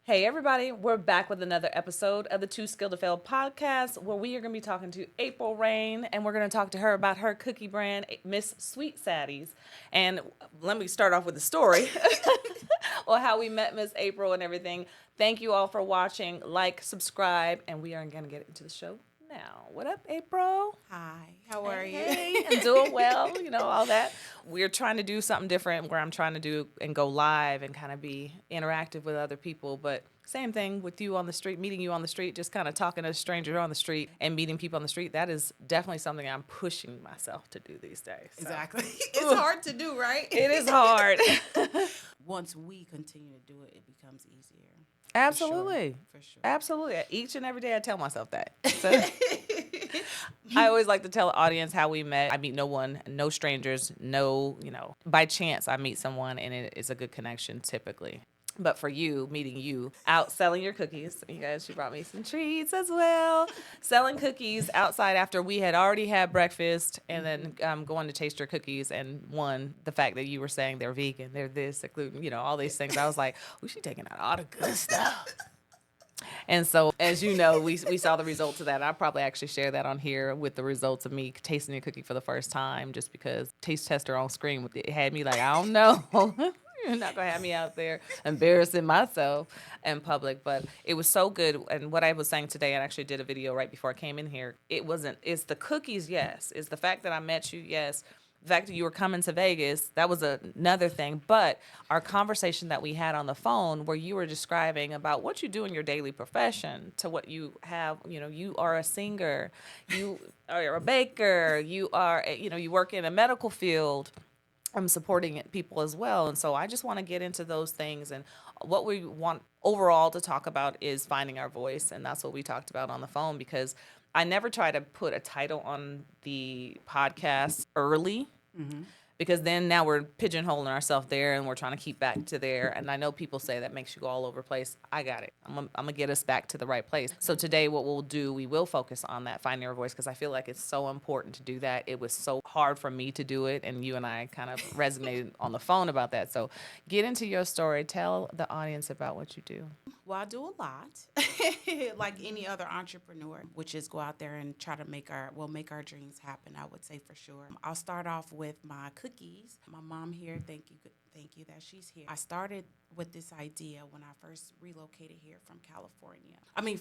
Hey everybody, we're back with another episode of the Too Skilled to Fail podcast where we are going to be talking to April Rain and we're going to talk to her about her cookie brand, Miss Sweet Saddies. And let me start off with the story or how we met Miss April and everything. Thank you all for watching, like, subscribe, and we are going to get into the show now. What up, April? Hi, how are you? Hey, I'm doing well, all that. We're trying to do something different where I'm trying to do and go live and kind of be interactive with other people. But same thing with you on the street, meeting you on the street, just kind of talking to a stranger on the street and meeting people on the street. That is definitely something I'm pushing myself to do these days. So. Exactly. It's hard to do, right? It is hard. Once we continue to do it, it becomes easier. Absolutely. For sure. Absolutely. Each and every day I tell myself that. So, I always like to tell the audience how we met. I meet no one, no strangers, by chance I meet someone and it is a good connection typically. But for you, meeting you out selling your cookies, you guys, she brought me some treats as well. Selling cookies outside after we had already had breakfast and then going to taste your cookies. And the fact that you were saying they're vegan, they're this, they're gluten, all these things. I was like, we should taking out all the good stuff. And so, as you know, we saw the results of that. I probably actually share that on here with the results of me tasting a cookie for the first time, just because taste tester on screen it had me like, I don't know. You're not going to have me out there embarrassing myself in public. But it was so good. And what I was saying today, I actually did a video right before I came in here. It's the cookies, yes. It's the fact that I met you, yes. The fact that you were coming to Vegas, that was another thing. But our conversation that we had on the phone where you were describing about what you do in your daily profession to what you have, you are a singer, you are a baker, you are, you work in a medical field. I'm supporting people as well. And so I just want to get into those things. And what we want overall to talk about is finding our voice. And that's what we talked about on the phone, because I never try to put a title on the podcast early. Mm-hmm. Because then now we're pigeonholing ourselves there and we're trying to keep back to there. And I know people say that makes you go all over the place. I got it. I'm going to get us back to the right place. So today what we'll do, we will focus on that finding our voice, because I feel like it's so important to do that. It was so hard for me to do it. And you and I kind of resonated on the phone about that. So get into your story. Tell the audience about what you do. Well, I do a lot, like any other entrepreneur, which is go out there and try to make our dreams happen, I would say for sure. I'll start off with my cookies. My mom here, thank you that she's here. I started with this idea when I first relocated here from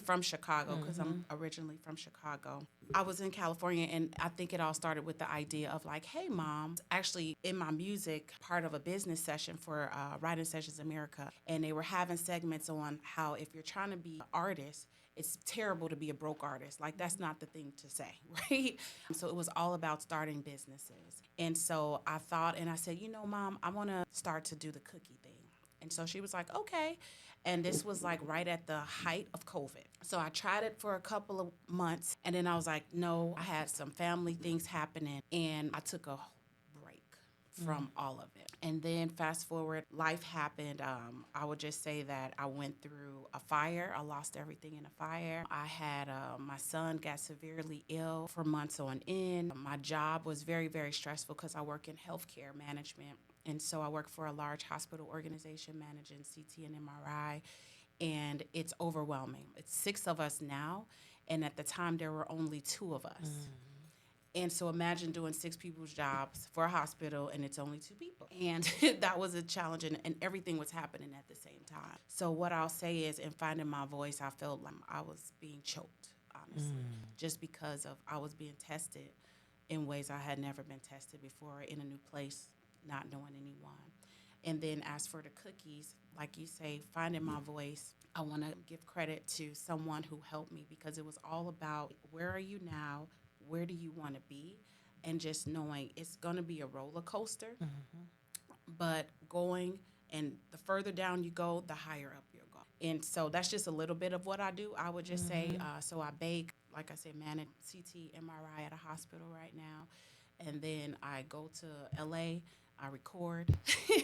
from Chicago, because I'm originally from Chicago. I was in California, and I think it all started with the idea of like, hey, Mom, actually in my music, part of a business session for Writing Sessions America, and they were having segments on how if you're trying to be an artist, it's terrible to be a broke artist. Like, that's not the thing to say, right? So it was all about starting businesses. And so I thought, and I said, Mom, I want to start to do the cookie thing. And so she was like, okay. And this was like right at the height of COVID. So I tried it for a couple of months. And then I was like, no, I had some family things happening. And I took a break from all of it. And then fast forward, life happened. I would just say that I went through a fire. I lost everything in a fire. I had my son got severely ill for months on end. My job was very, very stressful because I work in healthcare management. And so I work for a large hospital organization managing CT and MRI. And it's overwhelming. It's 6 of us now. And at the time, there were only 2 of us. And so imagine doing 6 people's jobs for a hospital, and it's only 2 people. And that was a challenge, and everything was happening at the same time. So what I'll say is, in finding my voice, I felt like I was being choked, honestly, just because of I was being tested in ways I had never been tested before, in a new place, not knowing anyone. And then as for the cookies, like you say, finding my voice, I want to give credit to someone who helped me, because it was all about where are you now? Where do you want to be? And just knowing it's going to be a roller coaster, but going, and the further down you go, the higher up you'll go. And so that's just a little bit of what I do. I would just say, so I bake, like I said, manage CT, MRI at a hospital right now. And then I go to LA, I record.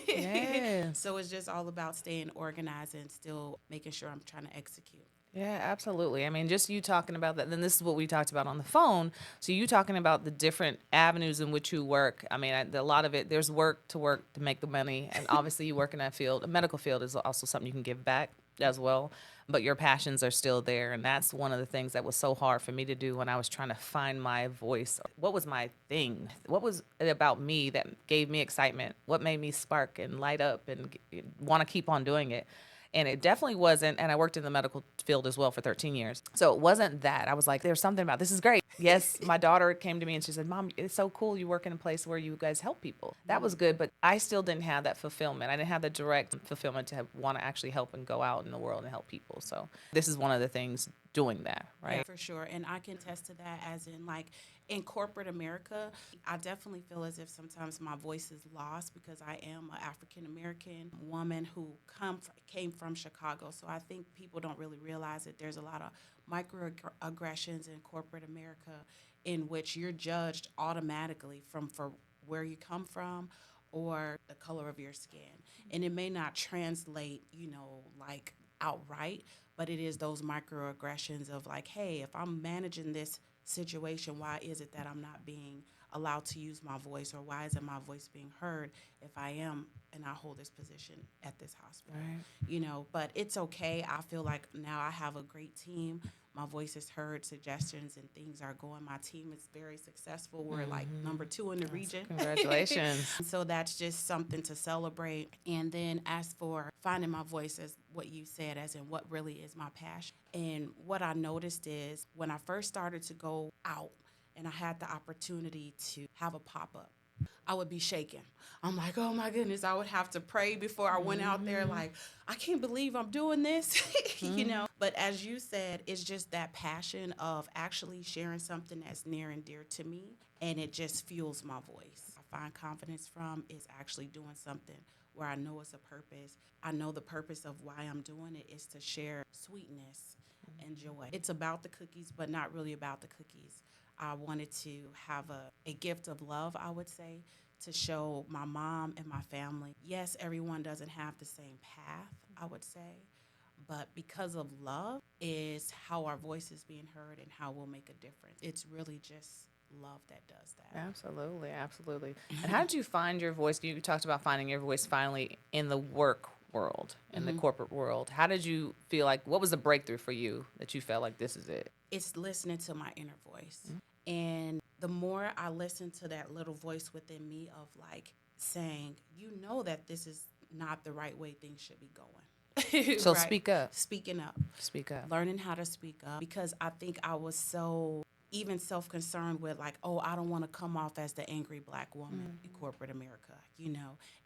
Yes. So it's just all about staying organized and still making sure I'm trying to execute. Yeah, absolutely. I mean, just you talking about that, then this is what we talked about on the phone. So you talking about the different avenues in which you work. I mean, a lot of it, there's work to make the money. And obviously you work in that field. The medical field is also something you can give back. as well, but your passions are still there. And that's one of the things that was so hard for me to do when I was trying to find my voice. What was my thing? What was it about me that gave me excitement? What made me spark and light up and want to keep on doing it? And it definitely wasn't. And I worked in the medical field as well for 13 years. So it wasn't that. I was like, there's something about this is great. Yes, my daughter came to me and she said, Mom, it's so cool you work in a place where you guys help people. That was good. But I still didn't have that fulfillment. I didn't have the direct fulfillment to want to actually help and go out in the world and help people. So this is one of the things doing that, right? Yeah, for sure. And I can attest to that, as in, like, in corporate America, I definitely feel as if sometimes my voice is lost because I am an African-American woman who came from Chicago. So I think people don't really realize that there's a lot of microaggressions in corporate America in which you're judged automatically for where you come from or the color of your skin. And it may not translate, like outright, but it is those microaggressions of like, hey, if I'm managing this situation, why is it that I'm not being allowed to use my voice, or why isn't my voice being heard if I am and I hold this position at this hospital? Right. But it's okay. I feel like now I have a great team. My voice is heard, suggestions and things are going. My team is very successful. We're like number 2 in the region. Congratulations. So that's just something to celebrate. And then as for finding my voice, as what you said, as in what really is my passion. And what I noticed is when I first started to go out and I had the opportunity to have a pop-up, I would be shaken. I'm like, oh my goodness, I would have to pray before I went out there. Like, I can't believe I'm doing this, But as you said, it's just that passion of actually sharing something that's near and dear to me, and it just fuels my voice. I find confidence from is actually doing something where I know it's a purpose. I know the purpose of why I'm doing it is to share sweetness and joy. It's about the cookies, but not really about the cookies. I wanted to have a gift of love, I would say, to show my mom and my family. Yes, everyone doesn't have the same path, I would say, but because of love is how our voice is being heard and how we'll make a difference. It's really just love that does that. Absolutely, absolutely. And how did you find your voice? You talked about finding your voice finally in the work world, in the corporate world. How did you feel like, what was the breakthrough for you that you felt like this is it? It's listening to my inner voice. And the more I listen to that little voice within me of like saying, that this is not the right way things should be going. So Right. speak up. Speaking up. Speak up. Learning how to speak up, because I think I was so even self-concerned with like, oh, I don't want to come off as the angry Black woman in corporate America,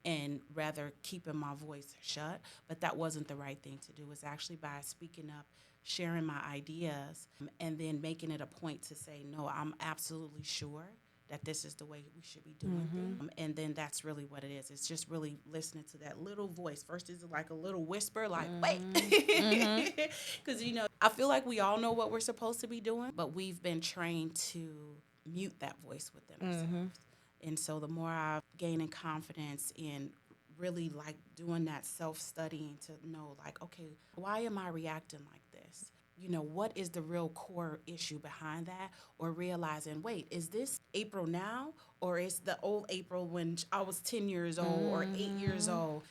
and rather keeping my voice shut. But that wasn't the right thing to do. It's actually by speaking up, sharing my ideas, and then making it a point to say, no, I'm absolutely sure that this is the way we should be doing things. And then that's really what it is. It's just really listening to that little voice. First is like a little whisper, like, wait. Because, I feel like we all know what we're supposed to be doing, but we've been trained to mute that voice within ourselves. And so the more I'm gaining confidence in really like doing that self-studying to know like, okay, why am I reacting like this? What is the real core issue behind that? Or realizing, wait, is this April now? Or is the old April when I was 10 years old or 8 years old?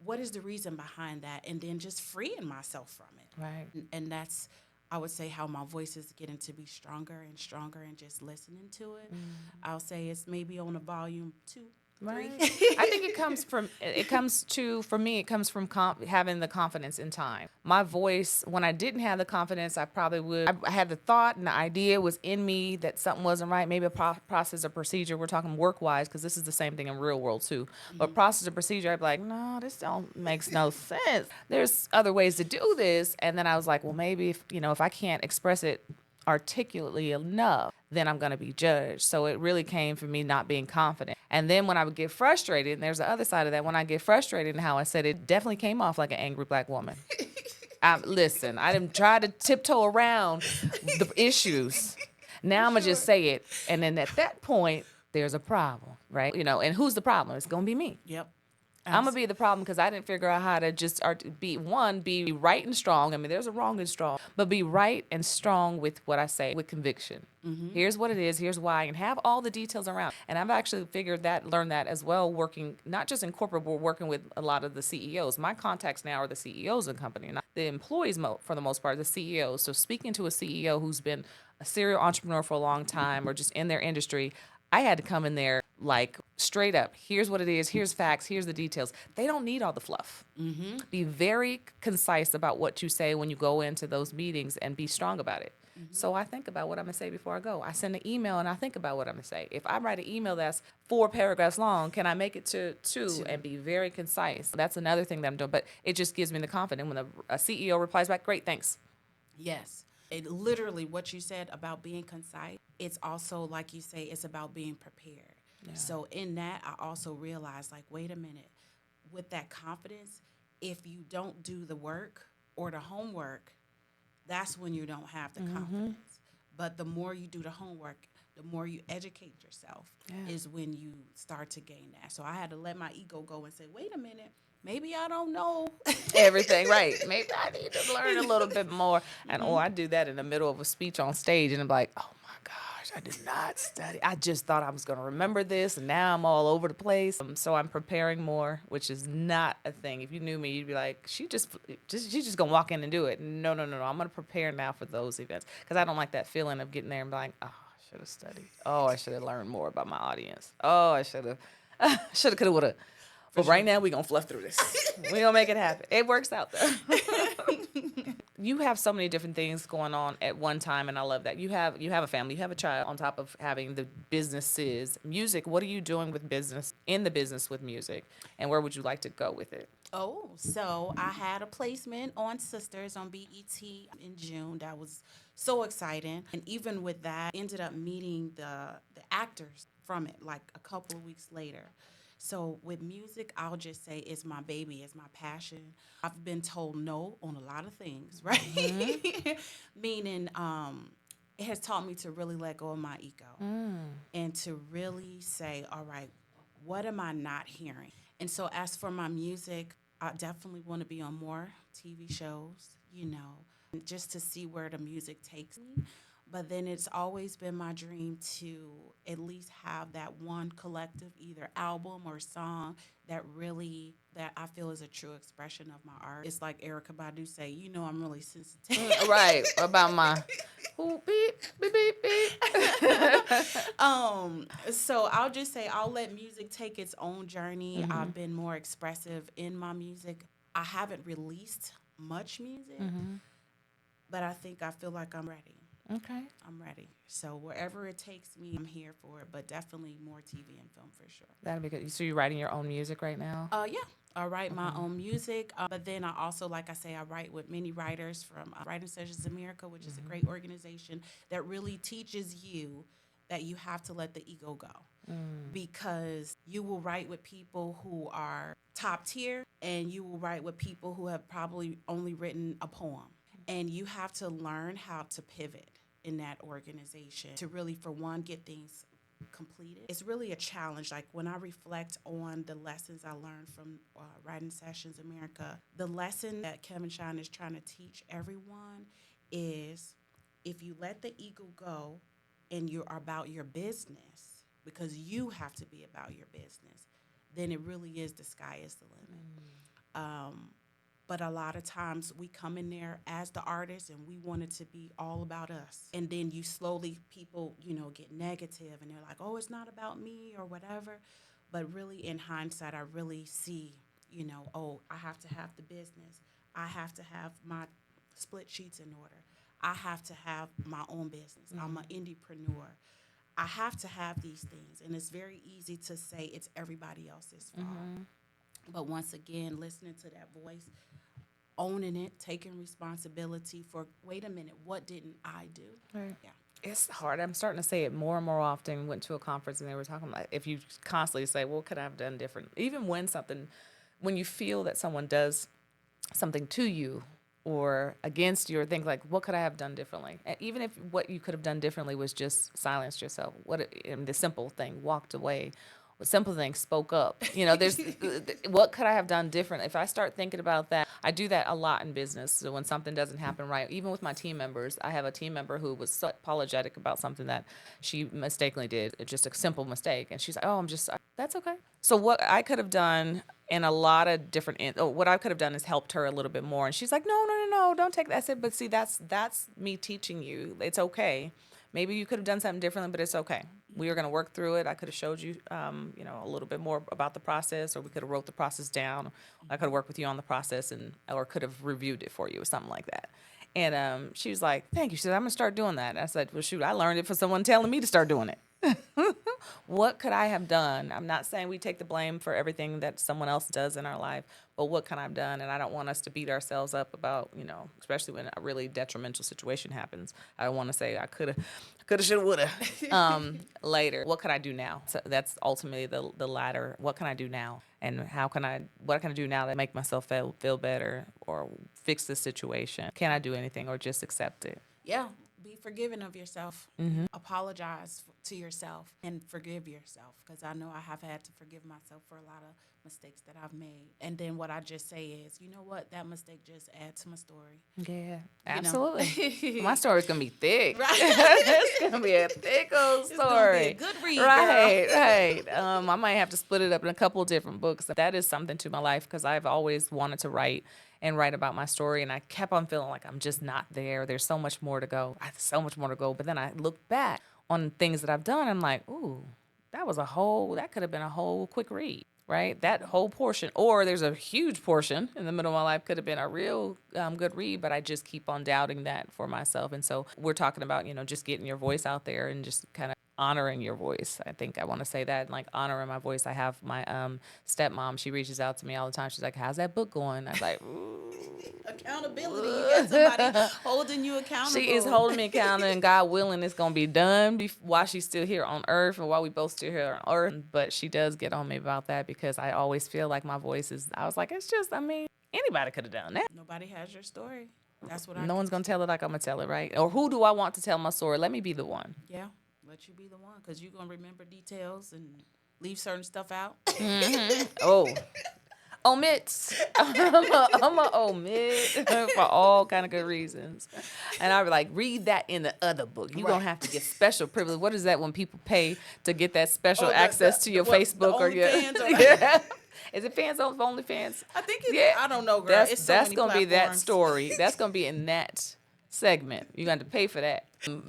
What is the reason behind that? And then just freeing myself from it. Right. And that's, I would say, how my voice is getting to be stronger and stronger and just listening to it. I'll say it's maybe on a volume 2. Right. I think it comes from having the confidence in time. My voice, when I didn't have the confidence, I had the thought and the idea was in me that something wasn't right. Maybe a process or procedure. We're talking work-wise because this is the same thing in real world too. But process or procedure, I'd be like, no, this makes no sense. There's other ways to do this. And then I was like, well, maybe if I can't express it articulately enough, then I'm going to be judged. So it really came from me not being confident. And then when I would get frustrated, and there's the other side of that, when I get frustrated and how I said it definitely came off like an angry Black woman. Listen, I didn't try to tiptoe around the issues. Now I'm going to just say it. And then at that point, there's a problem, right? And who's the problem? It's going to be me. Yep. I'm gonna be the problem because I didn't figure out how to just be right and strong. I mean, there's a wrong and strong, but be right and strong with what I say with conviction. Here's what it is. Here's why, and have all the details around. And I've actually learned that as well, working not just in corporate, but working with a lot of the CEOs. My contacts now are the CEOs of the company, not the employees for the most part, the CEOs. So speaking to a CEO who's been a serial entrepreneur for a long time or just in their industry, I had to come in there like straight up. Here's what it is. Here's facts. Here's the details. They don't need all the fluff. Be very concise about what you say when you go into those meetings and be strong about it. So I think about what I'm going to say before I go. I send an email and I think about what I'm going to say. If I write an email that's 4 paragraphs long, can I make it to 2 and be very concise? That's another thing that I'm doing. But it just gives me the confidence when a CEO replies back, great, thanks. Yes. It literally what you said about being concise, it's also, like you say, it's about being prepared. Yeah. So in that, I also realized, like, wait a minute, with that confidence, if you don't do the work or the homework, that's when you don't have the confidence. But the more you do the homework, the more you educate yourself is when you start to gain that. So I had to let my ego go and say, wait a minute, maybe I don't know everything, right? Maybe I need to learn a little bit more. And I do that in the middle of a speech on stage, and I'm like, oh my gosh, I did not study. I just thought I was going to remember this, and now I'm all over the place. So I'm preparing more, which is not a thing. If you knew me, you'd be like, she's just gonna walk in and do it. No. I'm gonna prepare now for those events because I don't like that feeling of getting there and being like, oh, I should have studied. Oh, I should have learned more about my audience. Oh, I should have, could have, would have. But right now, we're going to fluff through this. We're going to make it happen. It works out, though. You have so many different things going on at one time, and I love that. You have a family. You have a child on top of having the businesses. Music, what are you doing with business, in the business with music, and where would you like to go with it? Oh, so I had a placement on Sisters on BET in June. That was so exciting. And even with that, ended up meeting the actors from it like a couple of weeks later. So with music, I'll just say it's my baby, it's my passion. I've been told no on a lot of things, right? Meaning it has taught me to really let go of my ego and to really say, all right, what am I not hearing? And so as for my music, I definitely want to be on more TV shows, just to see where the music takes me. But then it's always been my dream to at least have that one collective, either album or song that I feel is a true expression of my art. It's like Erykah Badu say, I'm really sensitive. Right, about my beep, beep, beep, beep. So I'll just say I'll let music take its own journey. I've been more expressive in my music. I haven't released much music, but I feel like I'm ready. Okay. I'm ready. So wherever it takes me, I'm here for it, but definitely more TV and film for sure. That'd be good. So you're writing your own music right now? Yeah. I write my own music, but then I also, like I say, I write with many writers from Writing Sessions America, which is a great organization that really teaches you that you have to let the ego go because you will write with people who are top tier and you will write with people who have probably only written a poem. And you have to learn how to pivot in that organization to really, for one, get things completed. It's really a challenge. Like when I reflect on the lessons I learned from Writing Sessions America, the lesson that Kevin Shine is trying to teach everyone is if you let the ego go and you're about your business, because you have to be about your business, then it really is the sky is the limit. But a lot of times we come in there as the artist and we want it to be all about us. And then people, get negative and they're like, oh, it's not about me or whatever. But really in hindsight, I really see, I have to have the business. I have to have my split sheets in order. I have to have my own business. I'm an indiepreneur. I have to have these things. And it's very easy to say it's everybody else's fault. But once again, listening to that voice, owning it, taking responsibility for, wait a minute, what didn't I do? Right. Yeah. It's hard. I'm starting to say it more and more often. Went to a conference and they were talking about if you constantly say, well, what could I have done different? Even when you feel that someone does something to you or against you or think like, what could I have done differently? And even if what you could have done differently was just silenced yourself, the simple thing, walked away, simple things, spoke up. You know, there's what could I have done different? If I start thinking about that, I do that a lot in business. So when something doesn't happen right, even with my team members, I have a team member who was so apologetic about something that she mistakenly did, just a simple mistake. And she's like, oh, that's okay. So what I could have done in a lot of different, what I could have done is helped her a little bit more. And she's like, no, don't take that. I said, but see, that's me teaching you. It's okay. Maybe you could have done something differently, but it's okay. We are going to work through it. I could have showed you, a little bit more about the process, or we could have wrote the process down. I could have worked with you on the process, or could have reviewed it for you or something like that. And she was like, thank you. She said, I'm going to start doing that. And I said, well, shoot, I learned it from someone telling me to start doing it. What could I have done? I'm not saying we take the blame for everything that someone else does in our life, but what can I have done? And I don't want us to beat ourselves up about, especially when a really detrimental situation happens. I don't want to say I could have, should have, would have later. What can I do now? So that's ultimately the latter. What can I do now? And what can I do now to make myself feel better or fix the situation? Can I do anything or just accept it? Yeah. Be forgiving of yourself. Apologize to yourself and forgive yourself, because I know I have had to forgive myself for a lot of mistakes that I've made. And then what I just say is, you know what? That mistake just adds to my story. Yeah, absolutely. My story's going to be thick. Right. It's going to be a thick old story. It's going to be a good read, right. I might have to split it up in a couple of different books. That is something to my life, because I've always wanted to write about my story, and I kept on feeling like I'm just not there. There's so much more to go. But then I look back on things that I've done. I'm like, ooh, that could have been a whole quick read, right? That whole portion, or there's a huge portion in the middle of my life, could have been a real good read, but I just keep on doubting that for myself. And so we're talking about, just getting your voice out there and just kind of honoring your voice. I think I want to say that, like, honoring my voice. I have my stepmom. She reaches out to me all the time. She's like, how's that book going? I was like, ooh. Accountability. You got somebody holding you accountable. She is holding me accountable, and God willing, it's going to be done while she's still here on earth, and while we both still here on earth. But she does get on me about that, because I always feel like my voice is, I was like, anybody could have done that. Nobody has your story. That's what No one's going to tell it like I'm going to tell it, right? Or who do I want to tell my story? Let me be the one. Yeah. Let you be the one, because you're going to remember details and leave certain stuff out. Oh, omits. I'm a omit for all kind of good reasons. And I be like, read that in the other book. You're going to have to get special privilege. What is that when people pay to get that special access to your Facebook or your... Yeah. Is it fans on OnlyFans? I think it's, I don't know, girl. That's going to be that story. That's going to be in that segment. You're going to pay for that.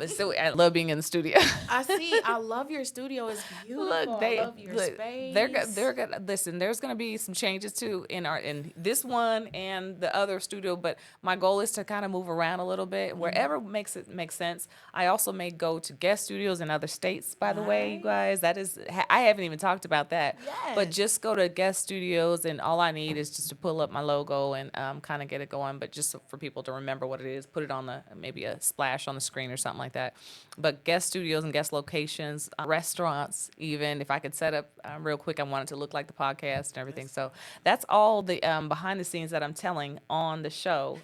So I love being in the studio. I love your studio. It's beautiful. I love your space. They're good. Listen, there's going to be some changes too in this one and the other studio, but my goal is to kind of move around a little bit wherever makes sense. I also may go to guest studios in other states, by the way, you guys. That is, I haven't even talked about that. Yes. But just go to guest studios, and all I need is just to pull up my logo and kind of get it going, but just for people to remember what it is, put it on maybe a splash on the screen or something like that. But guest studios and guest locations, restaurants, even if I could set up real quick, I want it to look like the podcast and everything. So that's all the behind the scenes that I'm telling on the show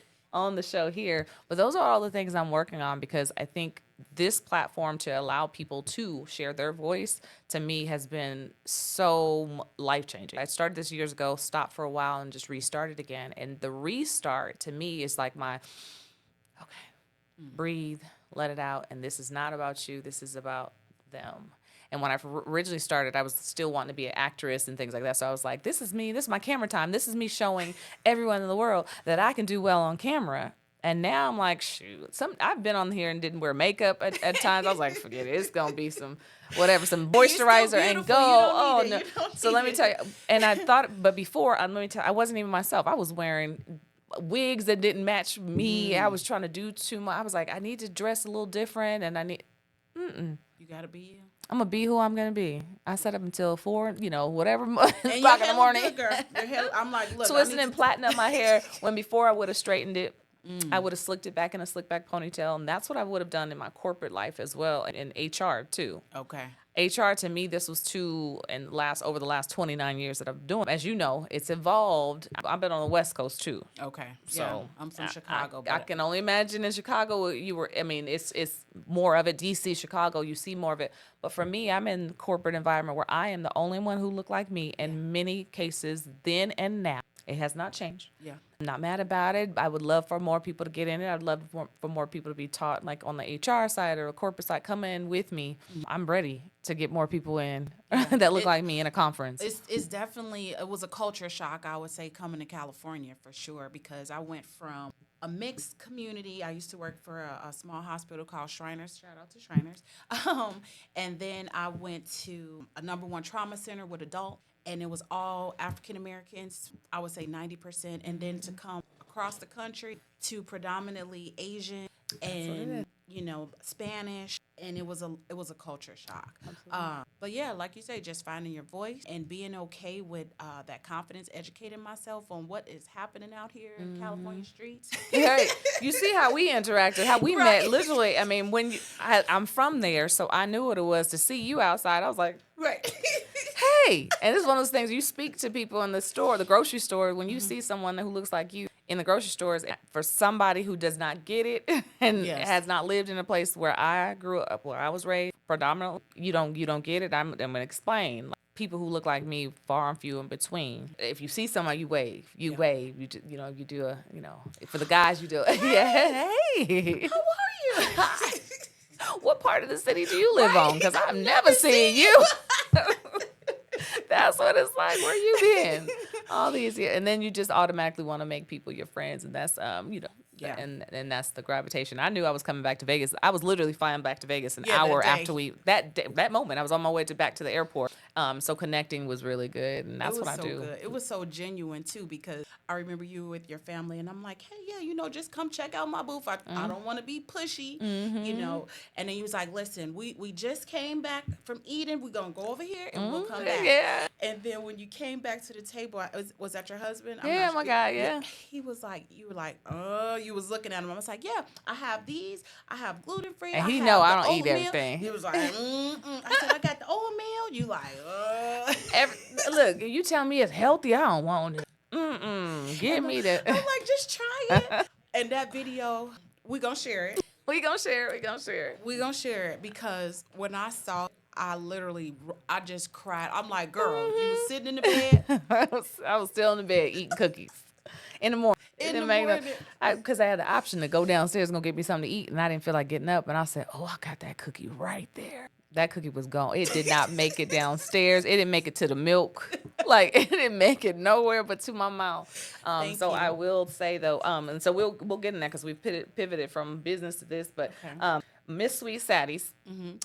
here. But those are all the things I'm working on, because I think this platform to allow people to share their voice, to me, has been so life-changing. I started this years ago, stopped for a while, and just restarted again. And the restart to me is like breathe, let it out, and this is not about you, this is about them. And when I originally started, I was still wanting to be an actress and things like that, so I was like, this is me, this is my camera time, this is me showing everyone in the world that I can do well on camera. And now I'm like, shoot, I've been on here and didn't wear makeup at times. I was like, forget it, it's gonna be some moisturizer and go. Oh no! So let me tell you, and I thought, but before, let me tell you, I wasn't even myself. I was wearing wigs that didn't match me. I was trying to do too much. I was like, I need to dress a little different, and I need. You gotta be you. I'm gonna be who I'm gonna be. I set up until 4, whatever o'clock in the morning. Good, girl. I'm like, look, twisting and plaiting up my hair when before I would have straightened it. I would have slicked it back in a slick back ponytail, and that's what I would have done in my corporate life as well, and in HR too. Okay. HR to me, this was over the last 29 years that I've doing. As you know, it's evolved. I've been on the West Coast too. Okay. So yeah, I'm from Chicago. I can only imagine in Chicago it's more of it. DC, Chicago, you see more of it. But for me, I'm in corporate environment where I am the only one who look like me in many cases then and now. It has not changed. Yeah. I'm not mad about it. I would love for more people to get in it. I'd love for more people to be taught, like on the HR side or a corporate side, come in with me. I'm ready to get more people in that look like me in a conference. It's definitely, it was a culture shock, I would say, coming to California for sure, because I went from a mixed community. I used to work for a small hospital called Shriners. Shout out to Shriners. And then I went to a #1 trauma center with adult, and it was all African Americans, I would say 90%. And then to come across the country to predominantly Asian and, Spanish. And it was a culture shock. But yeah, like you say, just finding your voice and being okay with that confidence, educating myself on what is happening out here in California streets. Hey, you see how we interacted, how we met. Literally, I mean, I'm from there, so I knew what it was to see you outside. I was like, Right. hey, and it's one of those things you speak to people in the store, the grocery store, when you see someone who looks like you in the grocery stores. For somebody who does not get it and has not lived in a place where I grew up, where I was raised, predominantly, you don't get it. I'm gonna explain. Like, people who look like me, far and few in between. If you see somebody, you wave. You wave. You do a for the guys, you do it. Yeah. Hey. How are you? Hi. What part of the city do you live on? Because I've never seen you. That's what it's like. Where you been? All these years. And then you just automatically want to make people your friends. And that's, and that's the gravitation. I knew I was coming back to Vegas. I was literally flying back to Vegas an hour after that moment. I was on my way back to the airport. So connecting was really good. And that's what I do. Good. It was so genuine, too, because I remember you with your family. And I'm like, hey, just come check out my booth. I don't want to be pushy, And then you was like, listen, we just came back from Eden. We're going to go over here and we'll come back. Yeah. And then when you came back to the table, was that your husband? Yeah, my God, yeah. He was like, you were like, you was looking at him. I was like, yeah, I have these. I have gluten-free. And he know I don't eat everything. He was like, I said, I got the oatmeal. You like, Look, you tell me it's healthy, I don't want it. Give me the. I'm like, just try it. And that video, we gonna share it. We gonna share it Because when I saw, I just cried. I'm like, girl, you was sitting in the bed. I was still in the bed eating cookies in the morning. Because I had the option to go downstairs and go get me something to eat, and I didn't feel like getting up. And I said, I got that cookie right there. That cookie was gone. It did not make it downstairs. It didn't make it to the milk. Like, it didn't make it nowhere but to my mouth. So I will say, though, and so we'll get in that because we've pivoted from business to this. But Miss Sweet Saddies,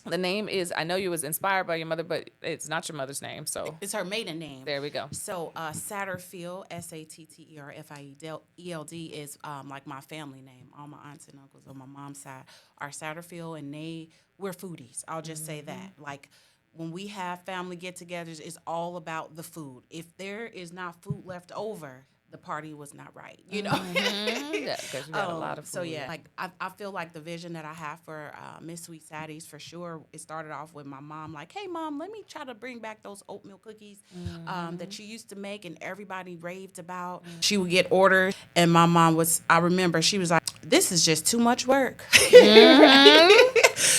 the name is, I know you was inspired by your mother, but it's not your mother's name. So it's her maiden name. There we go. So Satterfield, Satterfield is like my family name. All my aunts and uncles on my mom's side are Satterfield, and we're foodies. I'll just say that. Like, when we have family get-togethers, it's all about the food. If there is not food left over, the party was not right, Yeah, because you got a lot of food. So yeah, like I feel like the vision that I have for Miss Sweet Saddies, for sure, it started off with my mom. Like, hey mom, let me try to bring back those oatmeal cookies that you used to make, and everybody raved about. She would get orders, and my mom I remember she was like, this is just too much work.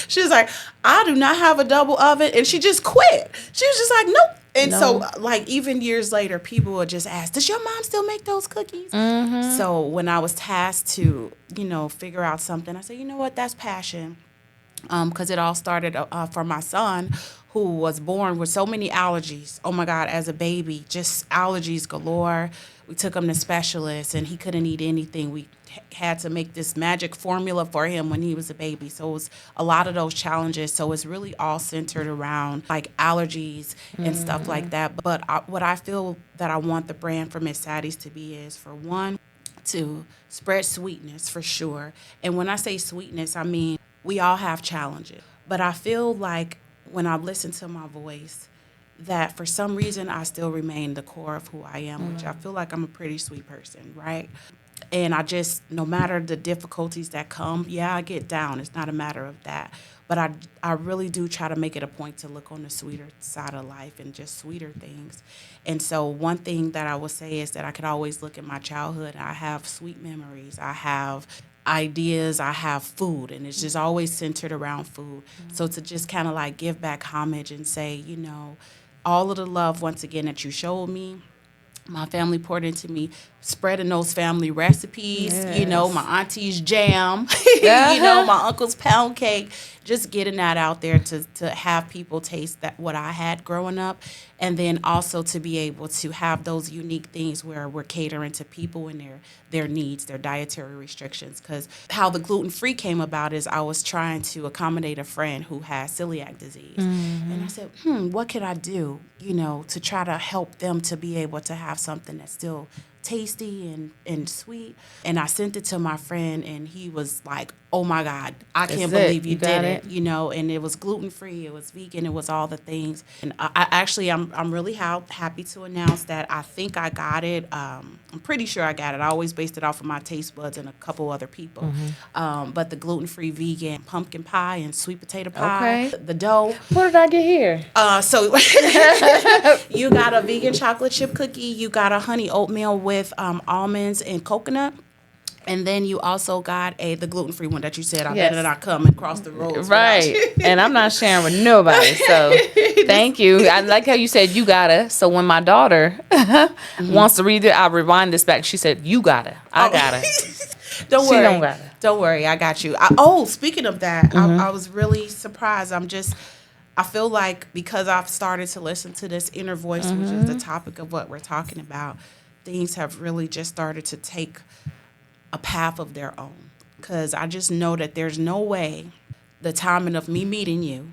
She was like, I do not have a double oven, and she just quit. She was just like, nope. And so, like, even years later, people would just ask, does your mom still make those cookies? So when I was tasked to, figure out something, I said, you know what, that's passion. Because it all started for my son, who was born with so many allergies. Oh, my God, as a baby, just allergies galore. We took him to specialists, and he couldn't eat anything. We had to make this magic formula for him when he was a baby. So it was a lot of those challenges. So it's really all centered around like allergies and stuff like that. But what I feel that I want the brand for Miss Saddies to be is, for one, to spread sweetness for sure. And when I say sweetness, I mean we all have challenges. But I feel like when I listen to my voice, that for some reason I still remain the core of who I am, which I feel like I'm a pretty sweet person, right? And I just, no matter the difficulties that come, yeah, I get down. It's not a matter of that. But I really do try to make it a point to look on the sweeter side of life and just sweeter things. And so one thing that I will say is that I could always look at my childhood. I have sweet memories. I have ideas. I have food. And it's just always centered around food. Mm-hmm. So to just kind of like give back homage and say, you know, all of the love, once again, that you showed me, my family poured into me, spreading those family recipes, yes. You know, my auntie's jam, you know, my uncle's pound cake, just getting that out there to have people taste that what I had growing up. And then also to be able to have those unique things where we're catering to people and their needs, their dietary restrictions. Because how the gluten-free came about is I was trying to accommodate a friend who has celiac disease. Mm-hmm. And I said, what could I do, you know, to try to help them to be able to have something that's still tasty and sweet. And I sent it to my friend, and he was like, oh my God, I can't believe you did it, you know. And it was gluten-free, it was vegan, it was all the things. And I'm really happy to announce that I think I got it. I'm pretty sure I got it. I always based it off of my taste buds and a couple other people. Mm-hmm. But the gluten-free vegan pumpkin pie and sweet potato pie, the dough. What did I get here? So you got a vegan chocolate chip cookie, you got a honey oatmeal with almonds and coconut. And then you also got the gluten-free one that you said. I better not come across the road. Right. And I'm not sharing with nobody. So thank you. I like how you said you gotta. So when my daughter wants to read it, I rewind this back. She said, you gotta. I gotta. Don't worry. She don't gotta. Don't worry. I got you. Speaking of that, I was really surprised. I feel like because I've started to listen to this inner voice, which is the topic of what we're talking about, things have really just started to take a path of their own, because I just know that there's no way the timing of me meeting you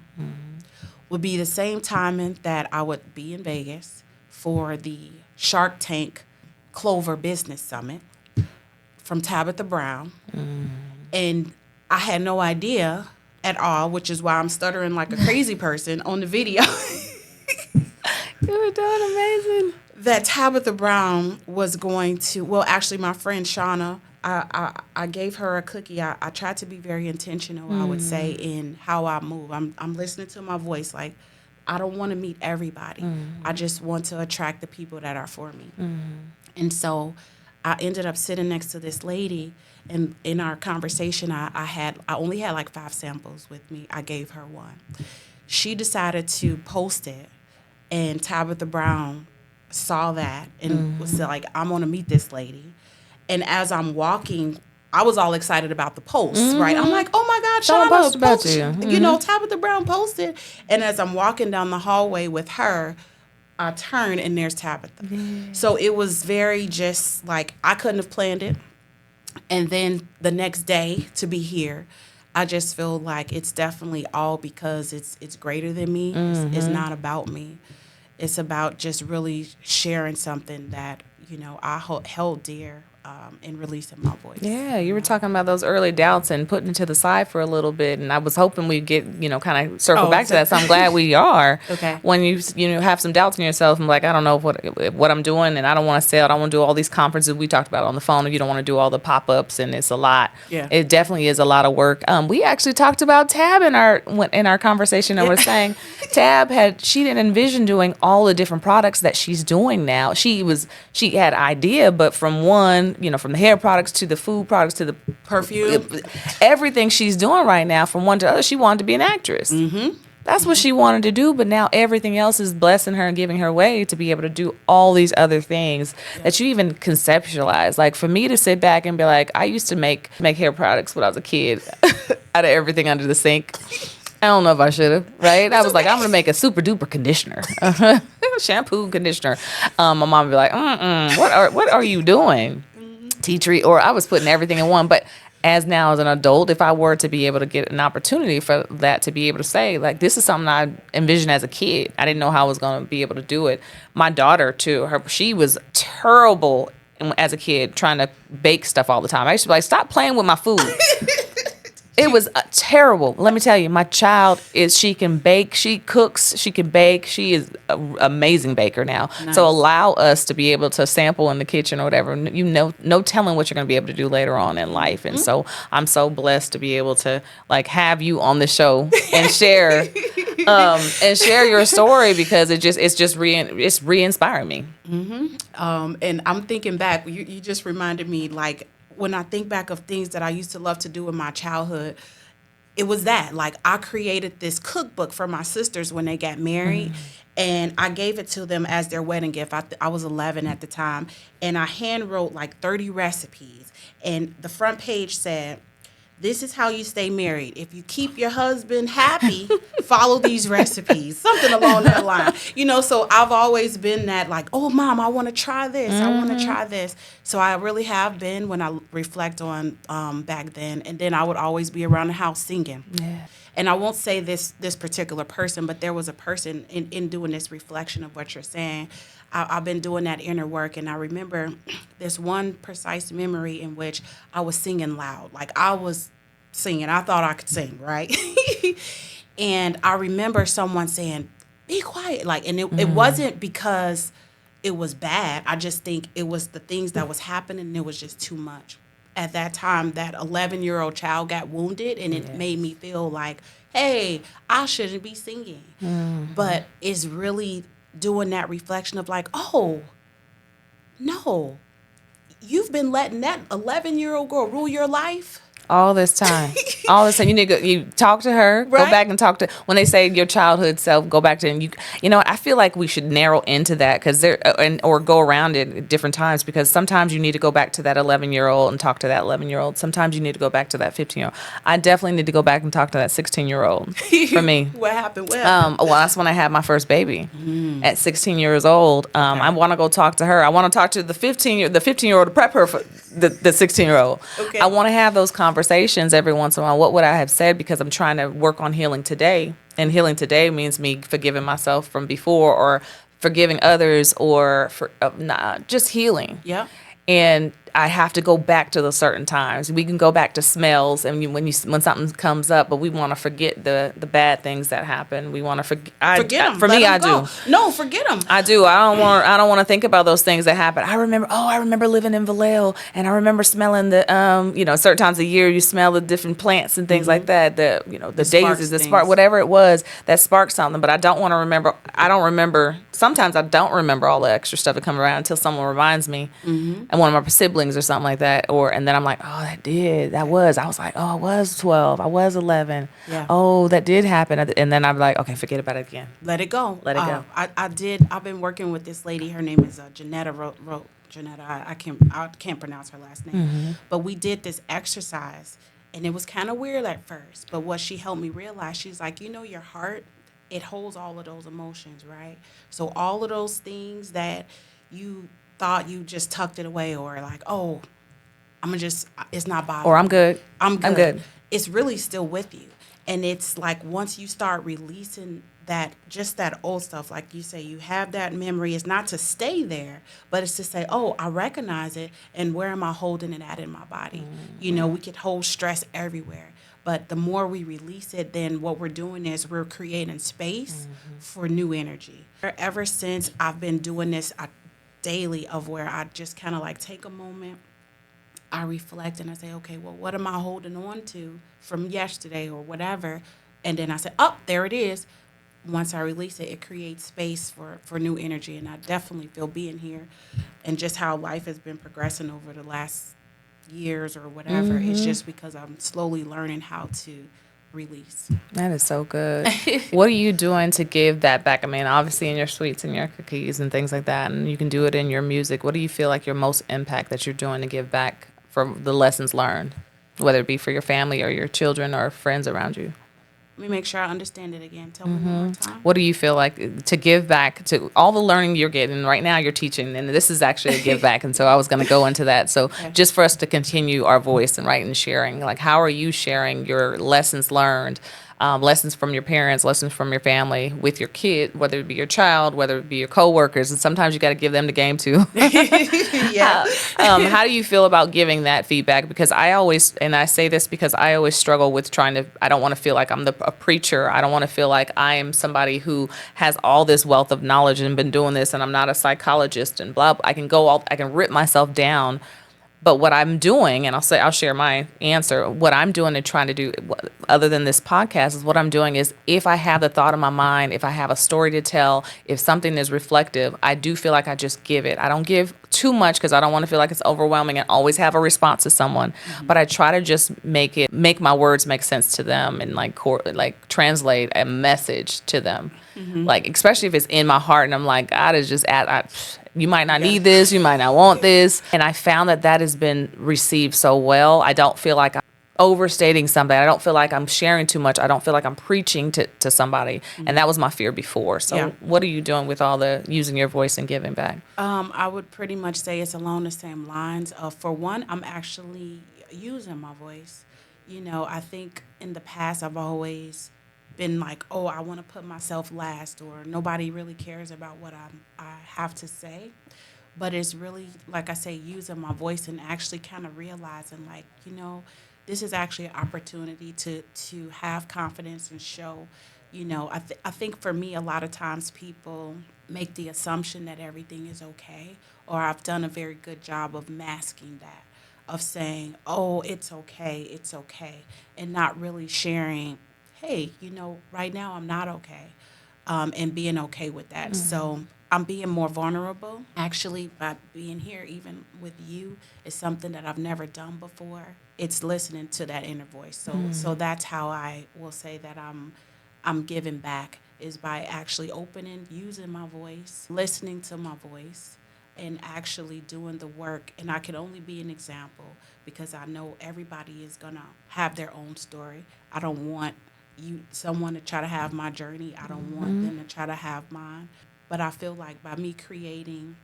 would be the same timing that I would be in Vegas for the Shark Tank Clover Business Summit from Tabitha Brown. And I had no idea at all, which is why I'm stuttering like a crazy person on the video. You were doing amazing. That Tabitha Brown was going to, well, actually my friend Shauna, I gave her a cookie. I tried to be very intentional, I would say, in how I move. I'm listening to my voice. Like, I don't want to meet everybody. I just want to attract the people that are for me. And so I ended up sitting next to this lady, and in our conversation, I only had like 5 samples with me. I gave her one. She decided to post it, and Tabitha Brown saw that and was like, I'm going to meet this lady. And as I'm walking, I was all excited about the post, right? I'm like, oh my God, Shauna post about you. You know, Tabitha Brown posted. And as I'm walking down the hallway with her, I turn and there's Tabitha. So it was very just like, I couldn't have planned it. And then the next day to be here, I just feel like it's definitely all because it's greater than me. It's not about me. It's about just really sharing something that, you know, I held dear in releasing my voice. Yeah, you were talking about those early doubts and putting it to the side for a little bit, and I was hoping we'd get, you know, kind of circle back to that, so I'm glad we are. Okay. When you have some doubts in yourself, I'm like, I don't know what I'm doing, and I don't want to sell. I don't want to do all these conferences we talked about on the phone, and you don't want to do all the pop-ups, and it's a lot. Yeah. It definitely is a lot of work. We actually talked about Tab in our conversation, and we're saying Tab she didn't envision doing all the different products that she's doing now. She had idea, but from from the hair products to the food products to the perfume, everything she's doing right now, from one to the other, she wanted to be an actress. That's what she wanted to do, but now everything else is blessing her and giving her way to be able to do all these other things that you even conceptualize. Like, for me to sit back and be like, I used to make hair products when I was a kid out of everything under the sink. I don't know if I should have, right? I was like, I'm going to make a super duper conditioner, shampoo conditioner. My mom would be like, what are you doing? Tea tree, or I was putting everything in one. But as an adult, if I were to be able to get an opportunity for that, to be able to say, like, this is something I envisioned as a kid. I didn't know how I was going to be able to do it. My daughter, too, she was terrible as a kid trying to bake stuff all the time. I used to be like, stop playing with my food. It was terrible. Let me tell you, my child she can bake, she cooks, she can bake. She is an amazing baker now. Nice. So allow us to be able to sample in the kitchen or whatever. No telling what you're going to be able to do later on in life. And so I'm so blessed to be able to like have you on the show and share your story, because it's re-inspiring me. And I'm thinking back, you just reminded me, like, when I think back of things that I used to love to do in my childhood, it was that. Like, I created this cookbook for my sisters when they got married, and I gave it to them as their wedding gift. I was 11 at the time, and I hand wrote like 30 recipes. And the front page said, "This is how you stay married. If you keep your husband happy, follow these recipes." Something along that line. So I've always been that, like, oh, Mom, I want to try this. I want to try this. So I really have been, when I reflect on back then. And then I would always be around the house singing. Yeah. And I won't say this particular person, but there was a person in doing this reflection of what you're saying. I've been doing that inner work, and I remember this one precise memory in which I was singing loud. Like, I was singing. I thought I could sing, right? And I remember someone saying, "Be quiet." Like, and it wasn't because it was bad. I just think it was the things that was happening, and it was just too much. At that time, that 11-year-old child got wounded, and it made me feel like, hey, I shouldn't be singing. But it's really doing that reflection of like, oh, no, you've been letting that 11-year-old girl rule your life. All this time. You need to you talk to her, Right. go back and talk to, when they say your childhood self, go back to, and you know what, I feel like we should narrow into that, because or go around it at different times, because sometimes you need to go back to that 11-year-old and talk to that 11-year-old. Sometimes you need to go back to that 15-year-old. I definitely need to go back and talk to that 16-year-old for me. What happened? Well, that's when I had my first baby at 16 years old. I want to go talk to her. I want to talk to the 15-year-old to prep her for the 16-year-old. Okay. I want to have those conversations every once in a while. What would I have said? Because I'm trying to work on healing today. And healing today means me forgiving myself from before, or forgiving others, or just healing. Yeah. And I have to go back to the certain times. We can go back to smells, and when something comes up, but we want to forget the bad things that happen. We want to forget them. For me, I do. No, forget them. I do. I don't want to think about those things that happen. I remember living in Vallejo, and I remember smelling the certain times of the year you smell the different plants and things like that. The daisies, the spark, whatever it was that sparked something. But I don't want to remember. I don't remember. Sometimes I don't remember all the extra stuff that come around until someone reminds me, and one of my siblings or something like that, and then I'm like, oh, I was like, oh, I was 12, I was 11, yeah. Oh, that did happen, and then I'm like, okay, forget about it again. Let it go. Go. I've been working with this lady. Her name is Janetta. Janetta. I can't pronounce her last name, but we did this exercise, and it was kind of weird at first. But what she helped me realize, she's like, your heart, it holds all of those emotions, right? So all of those things that you thought you just tucked it away, or like, oh, it's not bothering me. Or I'm good. I'm good. It's really still with you. And it's like, once you start releasing that old stuff, like you say, you have that memory. It's not to stay there, but it's to say, oh, I recognize it, and where am I holding it at in my body? We could hold stress everywhere. But the more we release it, then what we're doing is we're creating space for new energy. Ever since I've been doing this, daily, of where I just kind of like take a moment, I reflect, and I say, okay, well, what am I holding on to from yesterday or whatever? And then I say, oh, there it is. Once I release it, it creates space for new energy. And I definitely feel being here, and just how life has been progressing over the last years or whatever. It's just because I'm slowly learning how to release. That is so good. What are you doing to give that back? I mean, obviously in your sweets and your cookies and things like that, and you can do it in your music. What do you feel like your most impact that you're doing to give back from the lessons learned, whether it be for your family or your children or friends around you? Let me make sure I understand it again. Tell me one more time. What do you feel like to give back to all the learning you're getting right now? You're teaching, and this is actually a give back. And so I was going to go into that. So just for us to continue our voice and sharing, like, how are you sharing your lessons learned lessons from your parents, lessons from your family with your kid, whether it be your child, whether it be your coworkers, and sometimes you got to give them the game too. Yeah. How do you feel about giving that feedback? Because I always, and I say this because I always struggle with I don't want to feel like I'm a preacher. I don't want to feel like I am somebody who has all this wealth of knowledge and been doing this, and I'm not a psychologist and blah. I can rip myself down. But what I'm doing, and I'll share my answer, what I'm doing and trying to do, other than this podcast, is what I'm doing is if I have the thought in my mind, if I have a story to tell, if something is reflective, I do feel like I just give it. I don't give too much because I don't want to feel like it's overwhelming and always have a response to someone. Mm-hmm. But I try to just make my words make sense to them and like translate a message to them. Mm-hmm. Like, especially if it's in my heart and I'm like, God is just you might not need this, you might not want this. And I found that has been received so well. I don't feel like I'm overstating something. I don't feel like I'm sharing too much. I don't feel like I'm preaching to somebody. Mm-hmm. And that was my fear before. So what are you doing with all the using your voice and giving back? I would pretty much say it's along the same lines. For one, I'm actually using my voice. You know, I think in the past I've always been like, oh, I want to put myself last, or nobody really cares about what I have to say. But it's really, like I say, using my voice and actually kind of realizing, like, you know, this is actually an opportunity to have confidence and show, you know, I think for me, a lot of times people make the assumption that everything is okay, or I've done a very good job of masking that, of saying, oh, it's okay, and not really sharing, hey, you know, right now I'm not okay, and being okay with that. Mm-hmm. So I'm being more vulnerable. Actually, by being here, even with you, is something that I've never done before. It's listening to that inner voice. So that's how I will say that I'm giving back, is by actually using my voice, listening to my voice, and actually doing the work. And I can only be an example because I know everybody is gonna have their own story. I don't want someone to try to have my journey. I don't want them to try to have mine. But I feel like by me creating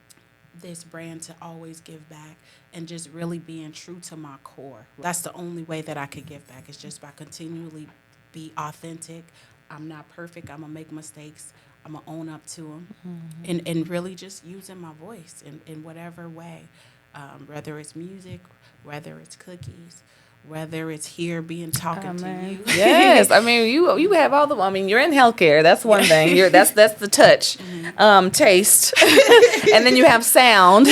this brand to always give back and just really being true to my core, that's the only way that I could give back, is just by continually be authentic. I'm not perfect. I'm going to make mistakes. I'm going to own up to them, and really just using my voice in whatever way, whether it's music, whether it's cookies, whether it's here talking to you. Yes. I mean, you have all you're in healthcare. That's one thing. That's the touch, taste. And then you have sound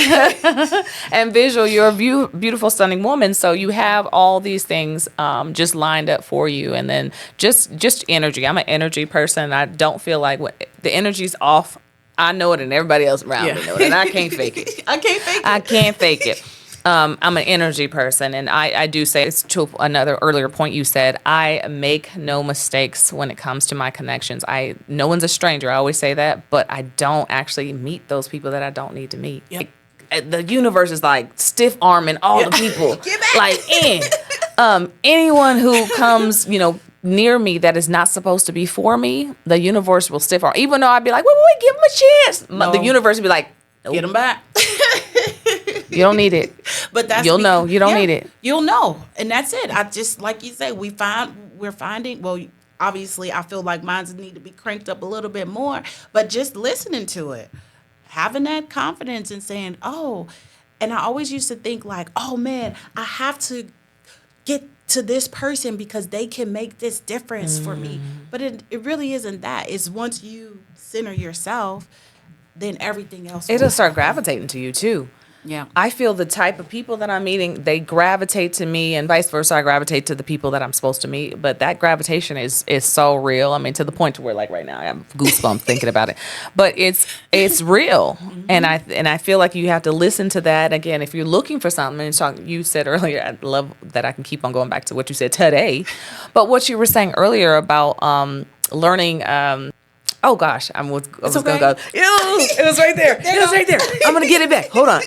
and visual. You're a beautiful, stunning woman. So you have all these things just lined up for you. And then just energy. I'm an energy person. I don't feel like the energy's off. I know it, and everybody else around me know it. And I can't fake it. I can't fake it. I'm an energy person, and I do say, it's to another earlier point you said, I make no mistakes when it comes to my connections. No one's a stranger. I always say that, but I don't actually meet those people that I don't need to meet. Yep. The universe is like stiff arming all the people. Anyone who comes, near me that is not supposed to be for me, the universe will stiff arm. Even though I'd be like, wait, give them a chance. No. The universe will be like, nope. Get them back. You don't need it. But you'll know. You don't need it. You'll know. And that's it. I just, like you say, we're finding, well, obviously I feel like mines need to be cranked up a little bit more, but just listening to it, having that confidence and saying, oh, and I always used to think like, oh man, I have to get to this person because they can make this difference for me. But it really isn't that. It's once you center yourself, then everything else it'll start gravitating to you too. Yeah. I feel the type of people that I'm meeting, they gravitate to me, and vice versa. I gravitate to the people that I'm supposed to meet. But that gravitation is so real. I mean, to the point to where, like right now, I have goosebumps thinking about it. But it's real, and I feel like you have to listen to that. Again, if you're looking for something, and you said earlier, I love that I can keep on going back to what you said today. But what you were saying earlier about learning. Oh gosh, I was going to go. It was right there. It was right there. I'm going to get it back. Hold on.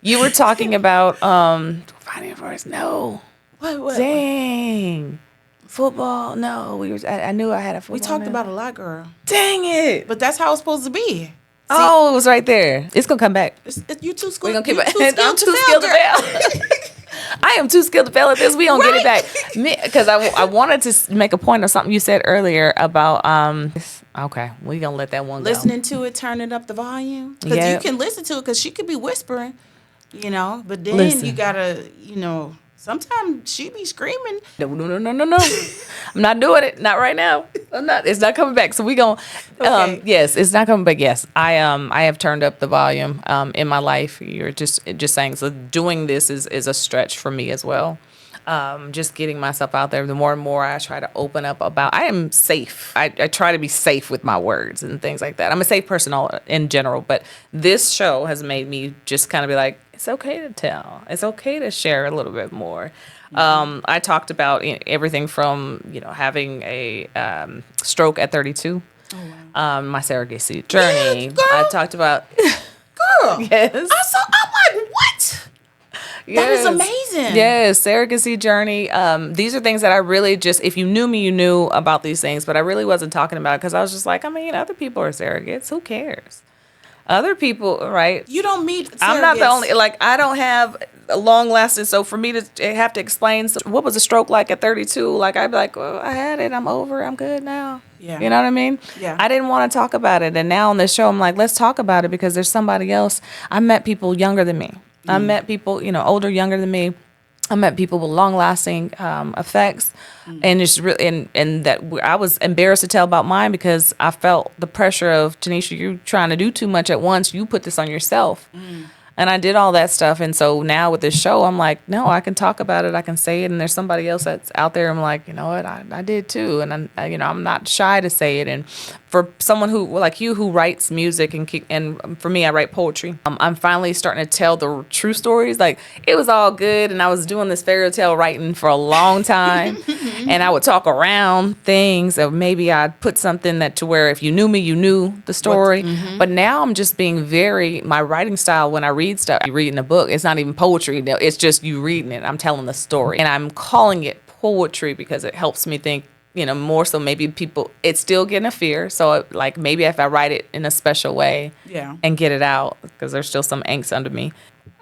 You were talking about finding forest. No. What? Dang. Football. No. I knew I had a football. We talked about a lot, girl. Dang it. But that's how it's supposed to be. It was right there. It's going to come back. You too skilled. I'm too skilled to fail. I am too skilled to fail at this. We don't get it back. Because I wanted to make a point of something you said earlier about, okay, we're going to let that one go. Listening to it, turning up the volume. Because you can listen to it because she could be whispering, but then you got to, sometimes she be screaming. No. I'm not doing it. Not right now. I'm not. It's not coming back. So we going Okay. yes, it's not coming back. Yes. I have turned up the volume in my life. You're just saying, so doing this is a stretch for me as well. Just getting myself out there. The more and more I try to open up about, I am safe. I try to be safe with my words and things like that. I'm a safe person in general, but this show has made me just kind of be like, it's okay to tell. It's okay to share a little bit more. I talked about everything from, having a stroke at 32, my surrogacy journey. Yeah, girl. I talked about, Girl. yes. I'm like, what? That is amazing. Yes, surrogacy journey. These are things that I really if you knew me, you knew about these things, but I really wasn't talking about it because I was just like, other people are surrogates. Who cares? Other people, right? You don't meet surrogates. I'm not the only, I don't have a long lasting. So for me to have to explain what was a stroke like at 32, I'd be like, well, I had it. I'm over. I'm good now. Yeah. You know what I mean? Yeah. I didn't want to talk about it. And now on this show, I'm like, let's talk about it because there's somebody else. I met people younger than me. I met people, older, younger than me. I met people with long-lasting effects, and it's really and that I was embarrassed to tell about mine because I felt the pressure of Tanisha, you're trying to do too much at once. You put this on yourself, and I did all that stuff. And so now with this show, I'm like, no, I can talk about it. I can say it, and there's somebody else that's out there. I'm like, you know what, I did too, and I'm not shy to say it. And for someone who like you who writes music and for me, I write poetry. I'm finally starting to tell the true stories. Like it was all good, and I was doing this fairy tale writing for a long time, and I would talk around things. Or maybe I'd put something that to where if you knew me, you knew the story. But now I'm just being my writing style when I read stuff. You reading a book. It's not even poetry. It's just you reading it. I'm telling the story, and I'm calling it poetry because it helps me think. More so maybe it's still getting a fear. So maybe if I write it in a special way and get it out, because there's still some angst under me,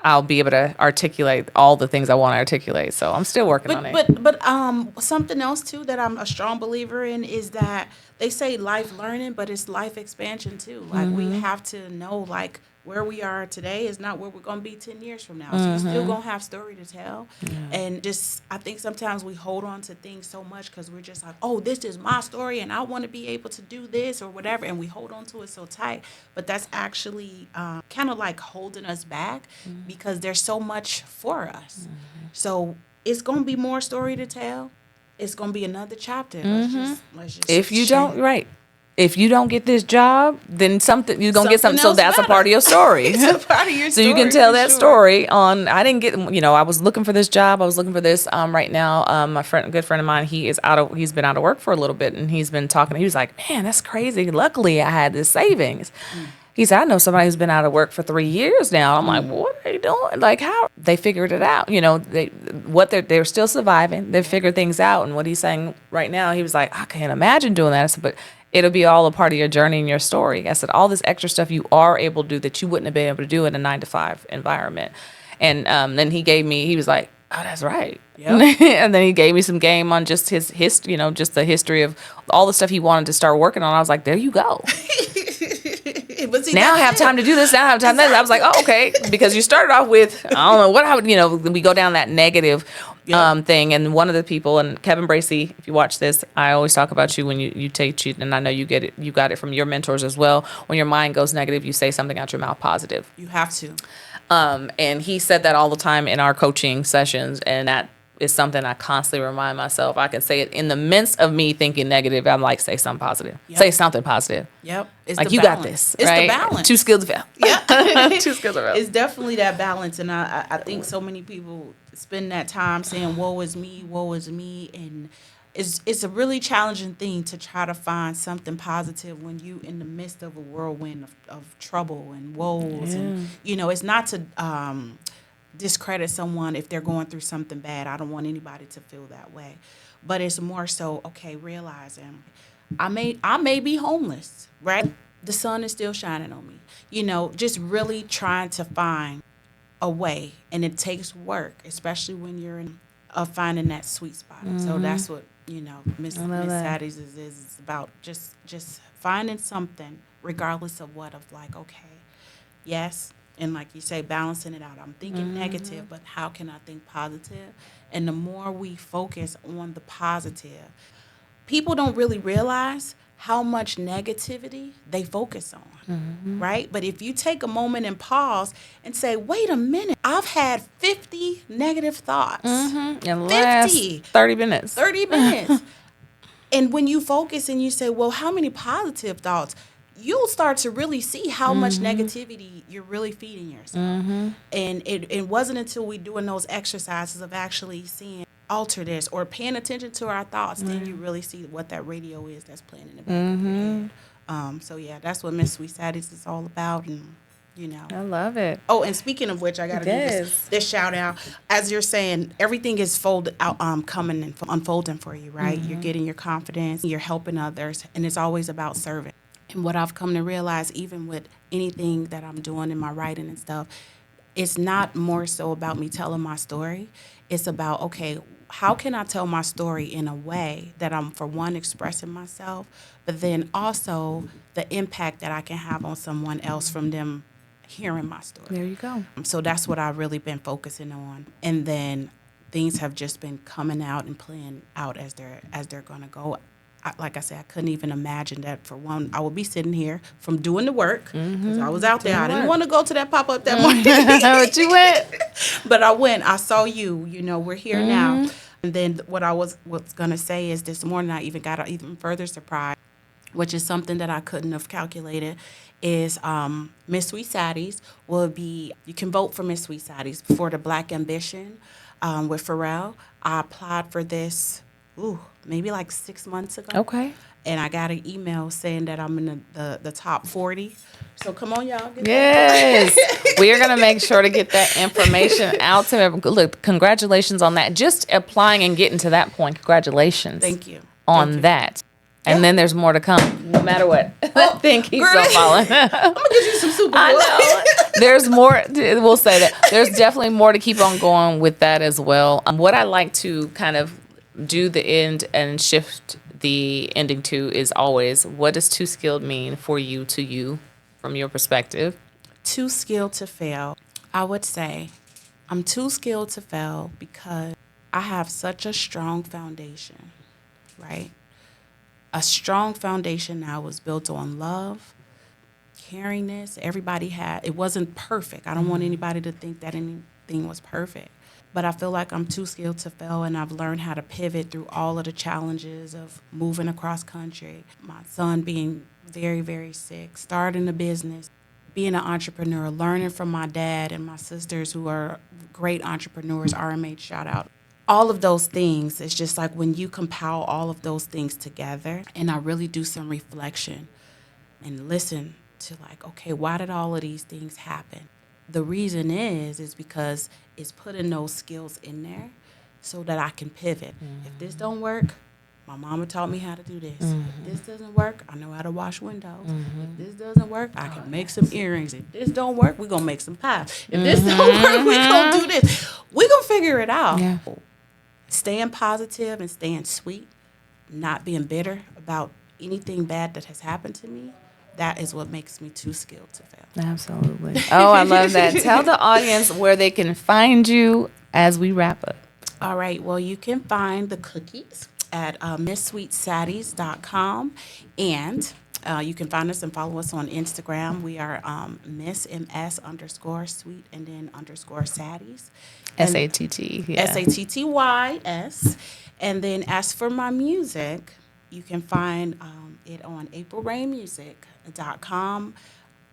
I'll be able to articulate all the things I want to articulate. So I'm still working on it. But something else too that I'm a strong believer in is that they say life learning, but it's life expansion too. Like we have to know where we are today is not where we're going to be 10 years from now. So you're still going to have story to tell. Yeah. And I think sometimes we hold on to things so much because we're just like, oh, this is my story and I want to be able to do this or whatever. And we hold on to it so tight. But that's actually kind of like holding us back because there's so much for us. So it's going to be more story to tell. It's going to be another chapter. Let's just if you don't, right. If you don't get this job, then you're going to get something. So that's a part of your story. It's a part of your story. So you can tell that story I didn't get, I was looking for this job. I was looking for this right now. My good friend of mine, he's been out of work for a little bit and he's been talking. He was like, man, that's crazy. Luckily I had this savings. He said, I know somebody who's been out of work for 3 years now. I'm like, what are they doing? Like, how? They figured it out. They're still surviving. They figured things out. And what he's saying right now, he was like, I can't imagine doing that. I said, but it'll be all a part of your journey and your story. I said, all this extra stuff you are able to do that you wouldn't have been able to do in a 9-to-5 environment. And then he was like, oh, that's right. Yep. And then he gave me some game on just his history, just the history of all the stuff he wanted to start working on. I was like, there you go. Now I have time to do this. Now I have time to do this. I was like, oh, okay. Because you started off with, I don't know, we go down that negative thing. And one of the people, and Kevin Bracey, if you watch this, I always talk about you when you teach it, and I know you got it from your mentors as well. When your mind goes negative, you say something out your mouth positive. You have to. And he said that all the time in our coaching sessions, and that is something I constantly remind myself. I can say it in the midst of me thinking negative. I'm like, say something positive. Yep. Say something positive. Yep. It's like, you got this. It's right? the balance. Too skilled to fail. Yeah. Too skilled to fail. It's definitely that balance. And I think so many people spend that time saying, woe is me, woe is me. And it's a really challenging thing to try to find something positive when you in the midst of a whirlwind of trouble and woes. Yeah. And, it's not to discredit someone if they're going through something bad. I don't want anybody to feel that way. But it's more so, okay, realizing I may be homeless, right? The sun is still shining on me. Just really trying to find, a way, and it takes work, especially when you're in finding that sweet spot. So that's what, Miss Saddies is about, just finding something, regardless of what, of like, okay, yes, and like you say, balancing it out. I'm thinking negative, but how can I think positive? And the more we focus on the positive, people don't really realize how much negativity they focus on, right? But if you take a moment and pause and say, wait a minute, I've had 50 negative thoughts. In the last 30 minutes. 30 minutes. And when you focus and you say, well, how many positive thoughts? You'll start to really see how much negativity you're really feeding yourself. And it wasn't until we doing those exercises of actually seeing, alter this, or paying attention to our thoughts, then you really see what that radio is that's playing in the back of your head. So yeah, that's what Miss Sweet Saddies is all about, and I love it. Oh, and speaking of which, I gotta do this shout out. As you're saying, everything is folded out, coming and unfolding for you, right? You're getting your confidence, you're helping others, and it's always about serving. And what I've come to realize, even with anything that I'm doing in my writing and stuff, it's not more so about me telling my story. It's about, okay, how can I tell my story in a way that I'm, for one, expressing myself, but then also the impact that I can have on someone else from them hearing my story. There you go. So that's what I've really been focusing on. And then things have just been coming out and playing out as they're going to go. Like I said, I couldn't even imagine that. For one, I would be sitting here from doing the work, because I was out there. I didn't want to go to that pop-up that morning. But you went. But I went. I saw you. We're here now. And then what I was going to say is, this morning I even got an even further surprise, which is something that I couldn't have calculated, is Miss Sweet Saddies will be, you can vote for Miss Sweet Saddies for the Black Ambition with Pharrell. I applied for this maybe like 6 months ago. Okay. And I got an email saying that I'm in the top 40. So come on, y'all. Yes. We are going to make sure to get that information out to everyone. Look, congratulations on that. Just applying and getting to that point. Congratulations. Thank you. On that. And then there's more to come, no matter what. That thing keeps on falling. I'm going to get you some super glue. I know. There's more. We'll say that. There's definitely more to keep on going with that as well. What I like to kind of do the end and shift the ending to is always, what does too skilled mean for you, to you, from your perspective? Too skilled to fail. I would say I'm too skilled to fail because I have such a strong foundation, right? A strong foundation now was built on love, caringness. Everybody had, it wasn't perfect. I don't want anybody to think that anything was perfect. But I feel like I'm too skilled to fail, and I've learned how to pivot through all of the challenges of moving across country, my son being very, very sick, starting a business, being an entrepreneur, learning from my dad and my sisters who are great entrepreneurs, RMH shout out. All of those things, it's just like when you compile all of those things together, and I really do some reflection and listen to like, okay, why did all of these things happen? The reason is because it's putting those skills in there so that I can pivot. If this don't work, my mama taught me how to do this. If this doesn't work, I know how to wash windows. If this doesn't work, I can make some earrings. If this don't work, we're going to make some pies. If this don't work, we're going to do this. We're going to figure it out. Yeah. Staying positive and staying sweet, not being bitter about anything bad that has happened to me, that is what makes me too skilled to fail. Absolutely. Oh, I love that. Tell the audience where they can find you as we wrap up. All right. Well, you can find the cookies at MissSweetSaddies.com. And you can find us and follow us on Instagram. We are Miss MS _sweet and then _Saddies. SATT. Yeah. SATTYS. And then as for my music, you can find it on AprilRainMusic.com.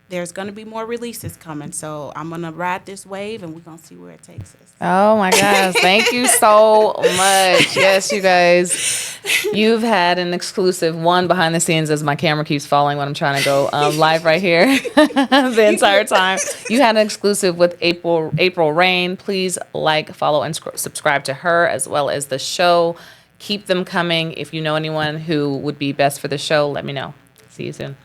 There's going to be more releases coming, so I'm going to ride this wave, and we're going to see where it takes us. Oh, my gosh. Thank you so much. Yes, you guys, you've had an exclusive one behind the scenes as my camera keeps falling when I'm trying to go live right here the entire time. You had an exclusive with April Rain. Please like, follow, and subscribe to her as well as the show. Keep them coming. If you know anyone who would be best for the show, let me know. See you soon.